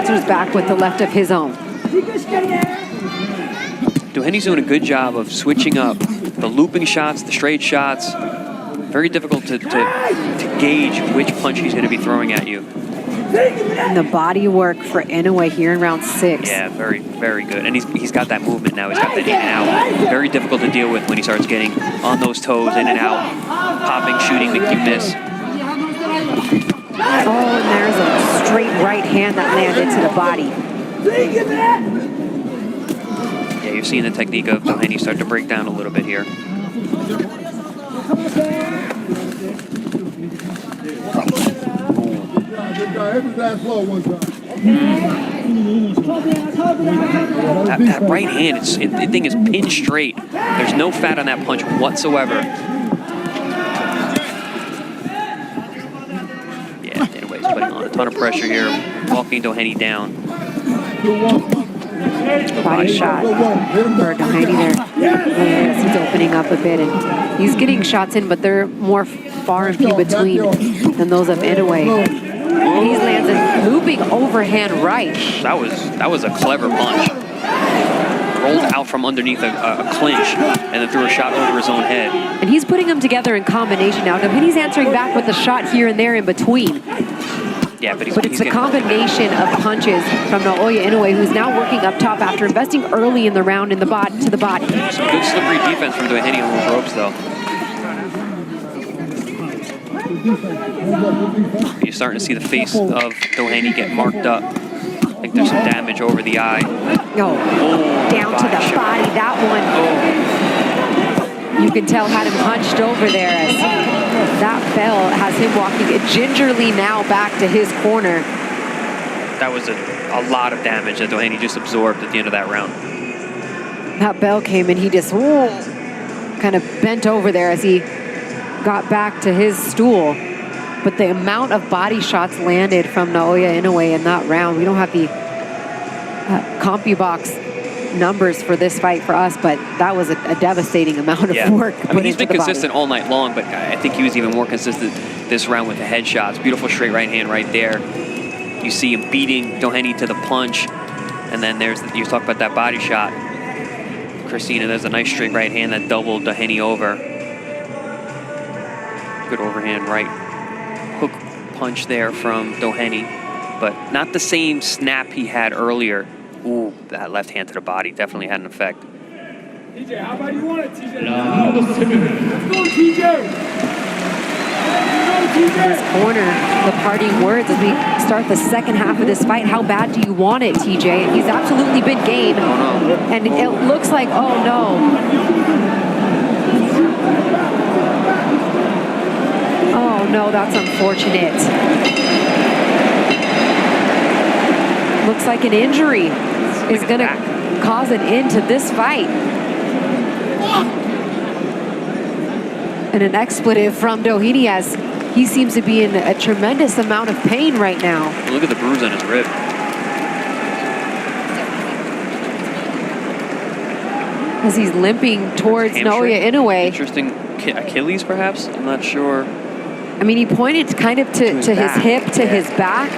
answers back with the left of his own. Doheny's doing a good job of switching up the looping shots, the straight shots. Very difficult to gauge which punch he's going to be throwing at you. And the body work for Inoue here in round 6. Yeah, very, very good. And he's got that movement now. He's got that in and out. Very difficult to deal with when he starts getting on those toes, in and out, popping, shooting, making you miss. Oh, and there's a straight right hand that landed to the body. Yeah, you're seeing the technique of Doheny start to break down a little bit here. That right hand, the thing is pinned straight. There's no fat on that punch whatsoever. Yeah, Inoue's putting on a ton of pressure here, walking Doheny down. Body shot for Doheny there. He's opening up a bit, and he's getting shots in, but they're more far and few between than those of Inoue. He lands a looping overhand right. That was a clever punch. Rolled out from underneath a clinch and then threw a shot over his own head. And he's putting them together in combination now. Doheny's answering back with a shot here and there in between. Yeah, but it's a combination of punches from Naoya Inoue, who's now working up top after investing early in the round in the to the body. Some good slippery defense from Doheny on those ropes, though. You're starting to see the face of Doheny get marked up. I think there's some damage over the eye. Oh, down to the body, that one. You can tell had him hunched over there as that bell has him walking gingerly now back to his corner. That was a lot of damage that Doheny just absorbed at the end of that round. That bell came and he just kind of bent over there as he got back to his stool. But the amount of body shots landed from Naoya Inoue in that round, we don't have the CompuBox numbers for this fight for us, but that was a devastating amount of work. I mean, he's been consistent all night long, but I think he was even more consistent this round with the headshots. Beautiful straight right hand right there. You see him beating Doheny to the punch, and then you talk about that body shot. Christina, there's a nice straight right hand that doubled Doheny over. Good overhand right hook punch there from Doheny, but not the same snap he had earlier. Ooh, that left hand to the body definitely had an effect. TJ, how about you want it, TJ? Let's go, TJ! His corner, the parting words as we start the second half of this fight. How bad do you want it, TJ? And he's absolutely been game. Oh, no. And it looks like, oh no. Oh no, that's unfortunate. Looks like an injury is going to cause an end to this fight. And an expletive from Doheny as he seems to be in a tremendous amount of pain right now. Look at the bruise on his rib. As he's limping towards Naoya Inoue. Interesting Achilles, perhaps? I'm not sure. I mean, he pointed kind of to his hip, to his back.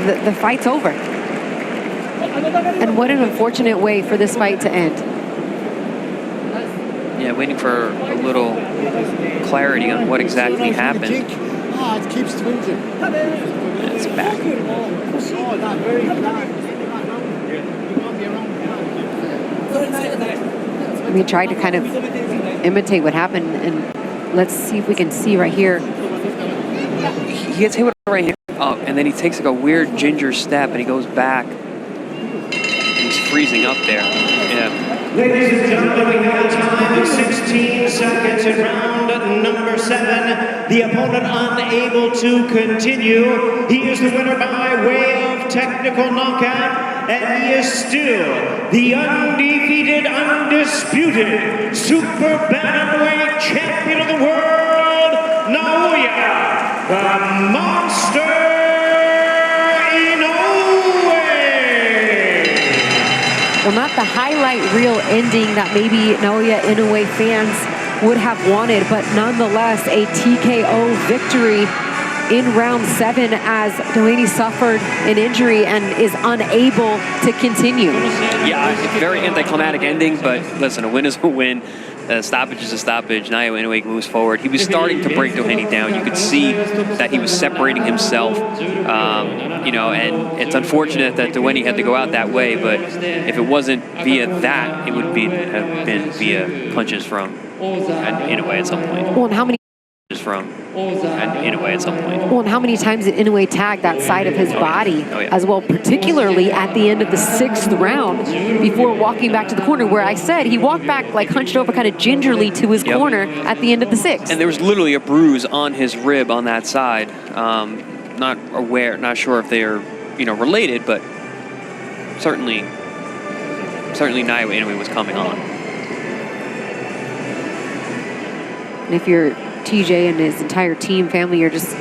The fight's over. And what an unfortunate way for this fight to end. Yeah, waiting for a little clarity on what exactly happened. It keeps twinging. It's back. We tried to kind of imitate what happened, and let's see if we can see right here. He gets hit with a right hand up, and then he takes like a weird ginger step, and he goes back. And he's freezing up there. Yeah. Ladies and gentlemen, we have a time of 16 seconds in round number 7. The opponent unable to continue. He is the winner by way of technical knockout, and he is still the undefeated, undisputed super bantamweight champion of the world, Naoya, the Monster Inoue. Well, not the highlight reel ending that maybe Naoya Inoue fans would have wanted, but nonetheless a TKO victory in round 7 as Delaney suffered an injury and is unable to continue. Yeah, it's a very anticlimactic ending, but listen, a win is a win. A stoppage is a stoppage. Naoya Inoue moves forward. He was starting to break Doheny down. You could see that he was separating himself, you know, and it's unfortunate that Doheny had to go out that way, but if it wasn't via that, it would have been via punches from Inoue at some point. Well, and how many Inoue at some point. Well, and how many times did Inoue tag that side of his body yeah. as well, particularly at the end of the 6th round before walking back to the corner, where I said he walked back like hunched over kind of gingerly to his corner at the end of the 6th. And there was literally a bruise on his rib on that side. Not sure if they're, you know, related, but certainly Naoya Inoue was coming on. And if you're TJ and his entire team, family, you're just